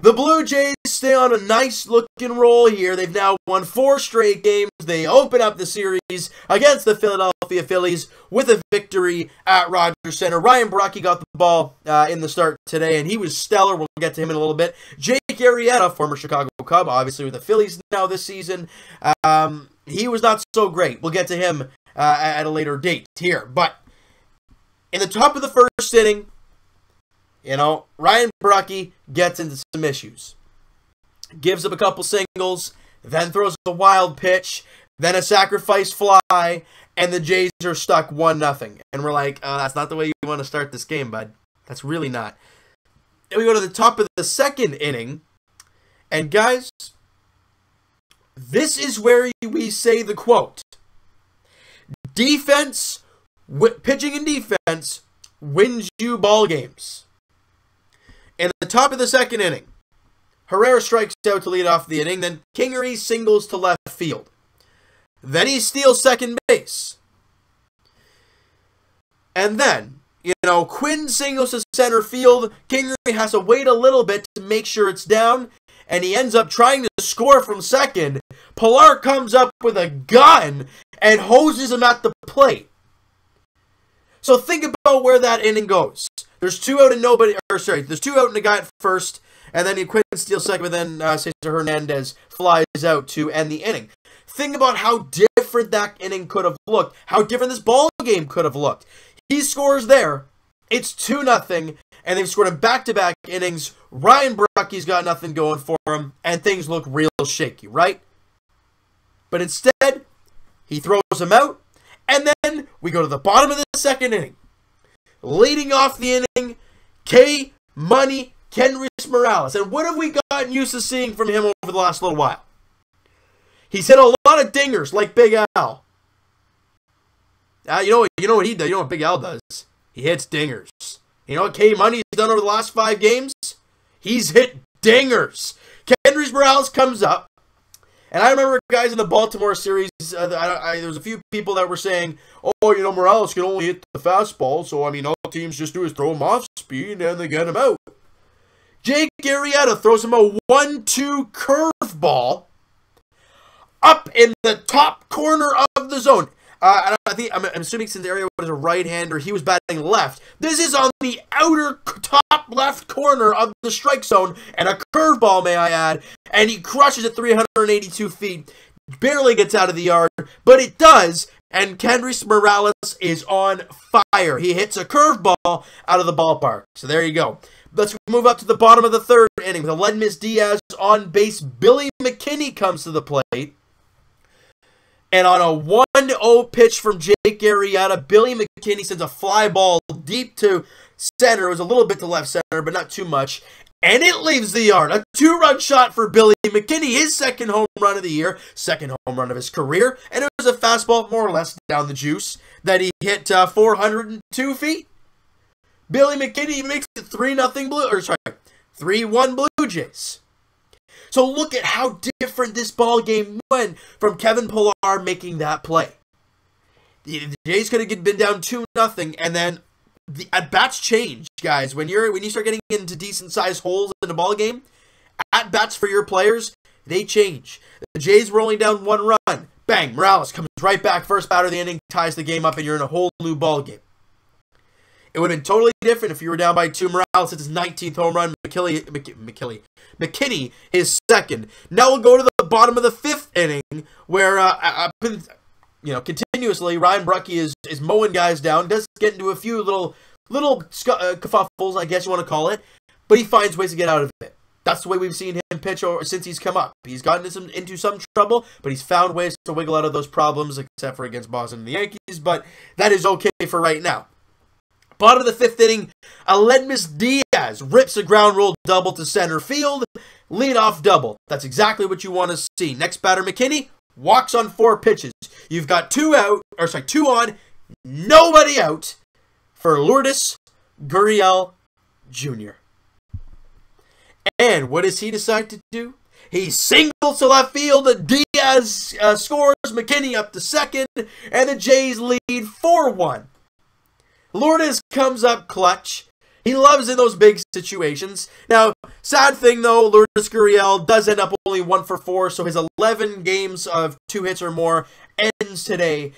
The Blue Jays stay on a nice looking roll here. They've now won 4 straight games. They open up the series against the Philadelphia Phillies with a victory at Rogers Center. Ryan Borucki got the ball in the start today, and he was stellar. We'll get to him in a little bit. Jake Arrieta, former Chicago Cub, obviously with the Phillies now this season, he was not so great. We'll get to him at a later date here. But in the top of the first inning, you know, Ryan Borucki gets into some issues. Gives up a couple singles, then throws a wild pitch, then a sacrifice fly, and the Jays are stuck 1-0. And we're like, that's not the way you want to start this game, bud. That's really not. Then we go to the top of the second inning, and guys, this is where we say the quote. Defense, pitching and defense wins you ball games. In the top of the second inning, Herrera strikes out to lead off the inning. Then Kingery singles to left field. Then he steals second base. And then, you know, Quinn singles to center field. Kingery has to wait a little bit to make sure it's down. And he ends up trying to score from second. Pilar comes up with a gun and hoses him at the plate. So think about where that inning goes. There's 2 out and nobody, there's 2 out and a guy at first, and then Quinn steals second, but then Cesar Hernandez flies out to end the inning. Think about how different that inning could have looked, how different this ball game could have looked. He scores there, it's 2-0, and they've scored in back-to-back innings. Ryan Borucki's got nothing going for him, and things look real shaky, right? But instead, he throws him out, and then we go to the bottom of the second inning. Leading off the inning, K-Money Kendrys Morales. And what have we gotten used to seeing from him over the last little while? He's hit a lot of dingers like Big Al. You know what he does? You know what Big Al does? He hits dingers. You know what K-Money's done over the last 5 games? He's hit dingers. Kendrys Morales comes up. And I remember guys in the Baltimore series, there was a few people that were saying, oh, you know, Morales can only hit the fastball, so, I mean, all teams just do is throw him off speed and they get him out. Jake Arrieta throws him a 1-2 curveball up in the top corner of the zone. I'm assuming since Arrieta was a right-hander, he was batting left. This is on the outer top left corner of the strike zone, and a curveball, may I add, and he crushes it 382 feet. Barely gets out of the yard, but it does, and Kendrys Morales is on fire. He hits a curveball out of the ballpark. So there you go. Let's move up to the bottom of the third inning. With Aledmys Diaz on base, Billy McKinney comes to the plate. And on a 1-0 pitch from Jake Arrieta, Billy McKinney sends a fly ball deep to center. It was a little bit to left center, but not too much. And it leaves the yard. A 2-run shot for Billy McKinney, his second home run of the year, second home run of his career. And it was a fastball more or less down the juice that he hit 402 feet. Billy McKinney makes it 3-1 Blue Jays. So look at how different this ball game went from Kevin Pilar making that play. The Jays could have been down 2-0, and then the at-bats change, guys. When you start getting into decent-sized holes in the ball game, at-bats for your players, they change. The Jays were only down 1 run. Bang, Morales comes right back, first batter of the inning, ties the game up, and you're in a whole new ball game. It would have been totally different if you were down by 2. Morales hits his 19th home run. McKinney his second. Now we'll go to the bottom of the 5th inning, where continuously Ryan Borucki is mowing guys down. Does get into a few little kerfuffles, I guess you want to call it, but he finds ways to get out of it. That's the way we've seen him pitch since he's come up. He's gotten into some trouble, but he's found ways to wiggle out of those problems, except for against Boston and the Yankees. But that is okay for right now. Bottom of the 5th inning, Aledmys Diaz rips a ground rule double to center field. Leadoff double. That's exactly what you want to see. Next batter, McKinney, walks on 4 pitches. You've got 2 on, nobody out for Lourdes Gurriel Jr. And what does he decide to do? He singles to left field. Diaz scores. McKinney up to second, and the Jays lead 4-1. Lourdes comes up clutch. He loves in those big situations. Now, sad thing though, Lourdes Gurriel does end up only 1 for 4, so his 11 games of 2 hits or more ends today.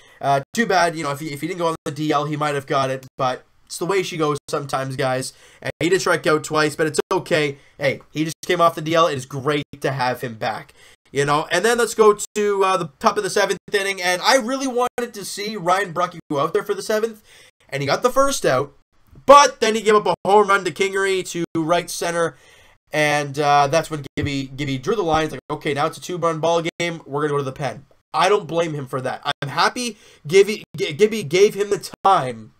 Too bad, if he didn't go on the DL, he might have got it, but it's the way she goes sometimes, guys. And he did strike out twice, but it's okay. Hey, he just came off the DL. It is great to have him back. And then let's go to the top of the 7th inning, and I really wanted to see Ryan Brucke go out there for the 7th, and he got the first out. But then he gave up a home run to Kingery to right center, and that's when Gibby drew the line. It's like, okay, now it's a 2-run ball game. We're going to go to the pen. I don't blame him for that. I'm happy Gibby gave him the time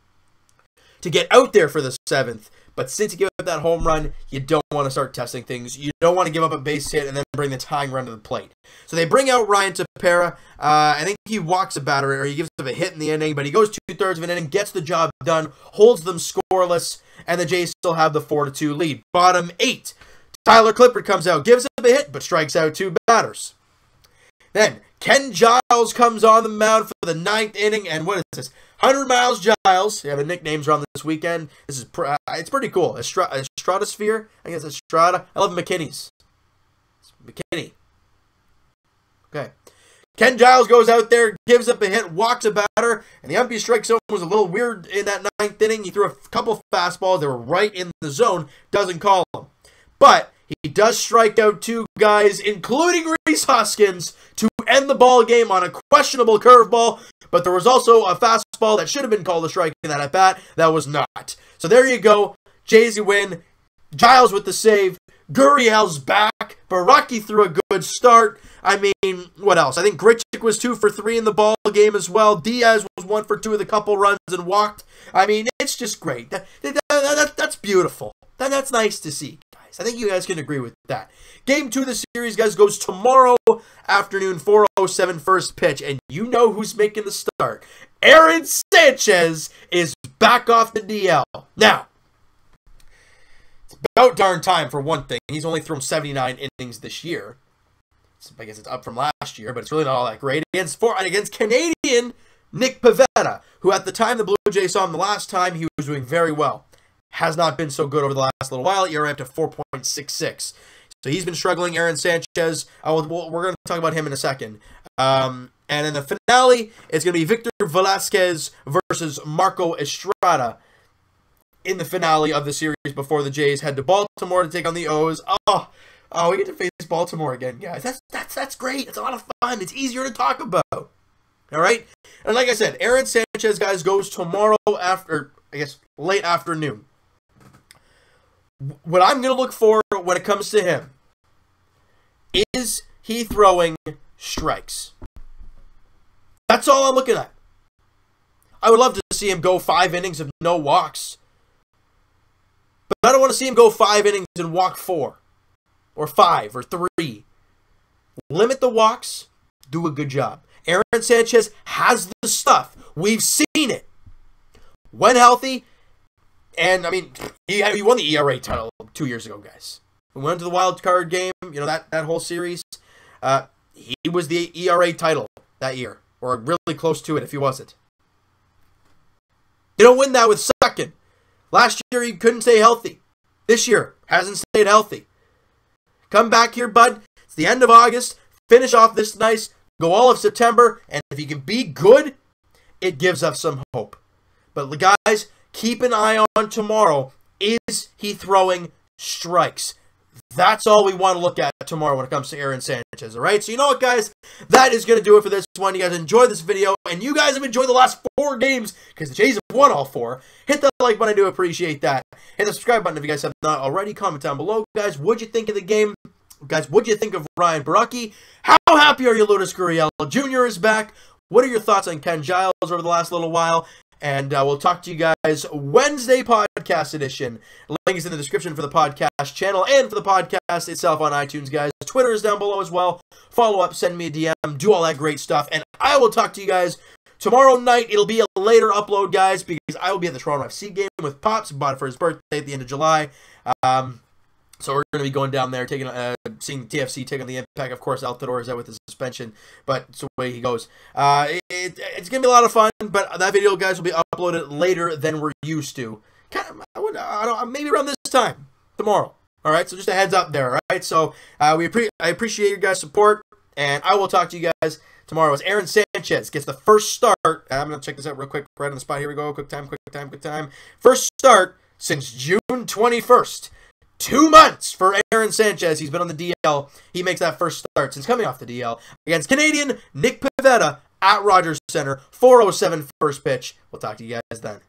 to get out there for the 7th. But since he gave up that home run, you don't want to start testing things. You don't want to give up a base hit and then bring the tying run to the plate. So they bring out Ryan Tepera. I think he walks a batter, or he gives up a hit in the inning, but he goes 2/3 of an inning, gets the job done, holds them scoreless, and the Jays still have the 4-2 lead. Bottom 8, Tyler Clippard comes out, gives up a hit, but strikes out 2 batters. Then Ken Giles comes on the mound for the 9th inning, and what is this? 100 Miles Giles. Yeah, the nicknames are on this weekend. This is it's pretty cool. Stratosphere. I guess it's Strata. I love McKinney's. It's McKinney. Okay. Ken Giles goes out there, gives up a hit, walks a batter, and the umpire strike zone was a little weird in that 9th inning. He threw a couple fastballs. They were right in the zone. Doesn't call them. But he does strike out 2 guys, including Rhys Hoskins, to end the ball game on a questionable curveball. But there was also a fastball that should have been called a strike in that at-bat. That was not. So there you go. Jays win. Giles with the save. Gurriel's back. Baraki threw a good start. I mean, what else? I think Grichuk was 2 for 3 in the ball game as well. Diaz was 1 for 2 with a couple runs and walked. I mean, it's just great. That's beautiful. That's nice to see, guys. I think you guys can agree with that. Game 2 of the series, guys, goes tomorrow afternoon, 4:07 first pitch. And you know who's making the start. Aaron Sanchez is back off the DL. Now, it's about darn time for one thing. He's only thrown 79 innings this year. I guess it's up from last year, but it's really not all that great. Against Canadian Nick Pivetta, who at the time the Blue Jays saw him the last time, he was doing very well. Has not been so good over the last little while. ERA up to 4.66. So he's been struggling. Aaron Sanchez, we're going to talk about him in a second. And in the finale, it's going to be Victor Velasquez versus Marco Estrada in the finale of the series before the Jays head to Baltimore to take on the O's. Oh, we get to face Baltimore again, guys. That's great. It's a lot of fun. It's easier to talk about. All right? And like I said, Aaron Sanchez, guys, goes tomorrow after, I guess, late afternoon. What I'm going to look for when it comes to him is he throwing strikes. That's all I'm looking at. I would love to see him go 5 innings of no walks. But I don't want to see him go 5 innings and walk 4. Or 5 or 3. Limit the walks. Do a good job. Aaron Sanchez has the stuff. We've seen it. When healthy. And, I mean, he won the ERA title 2 years ago, guys. We went to the wild card game, that whole series. He was the ERA title that year. Or really close to it if he wasn't. You don't win that with sucking. Last year, he couldn't stay healthy. This year, hasn't stayed healthy. Come back here, bud. It's the end of August. Finish off this nice. Go all of September. And if he can be good, it gives us some hope. But, guys, keep an eye on tomorrow. Is he throwing strikes? That's all we want to look at tomorrow when it comes to Aaron Sanchez, all right? So you know what, guys? That is going to do it for this one. You guys enjoyed this video, and you guys have enjoyed the last 4 games because the Jays have won all 4. Hit that like button. I do appreciate that. Hit the subscribe button if you guys have not already. Comment down below, guys. What'd you think of the game? Guys, what'd you think of Ryan Baraki? How happy are you Lourdes Gurriel Jr. is back? What are your thoughts on Ken Giles over the last little while? And we'll talk to you guys Wednesday podcast edition. Link is in the description for the podcast channel and for the podcast itself on iTunes, guys. Twitter is down below as well. Follow up, send me a DM, do all that great stuff. And I will talk to you guys tomorrow night. It'll be a later upload, guys, because I will be at the Toronto FC game with Pops. Bought it for his birthday at the end of July. So we're going to be going down there, seeing TFC take on the Impact. Of course, Altidore is out with the suspension, but it's the way he goes. It's going to be a lot of fun, but that video, guys, will be uploaded later than we're used to. maybe around this time tomorrow. All right, so just a heads up there. All right, so I appreciate your guys' support, and I will talk to you guys tomorrow. As Aaron Sanchez gets the first start. I'm gonna check this out real quick, right on the spot. Here we go. Quick time. First start since June 21st. 2 months for Aaron Sanchez. He's been on the DL. He makes that first start since coming off the DL against Canadian Nick Pivetta at Rogers Center. 4:07 first pitch. We'll talk to you guys then.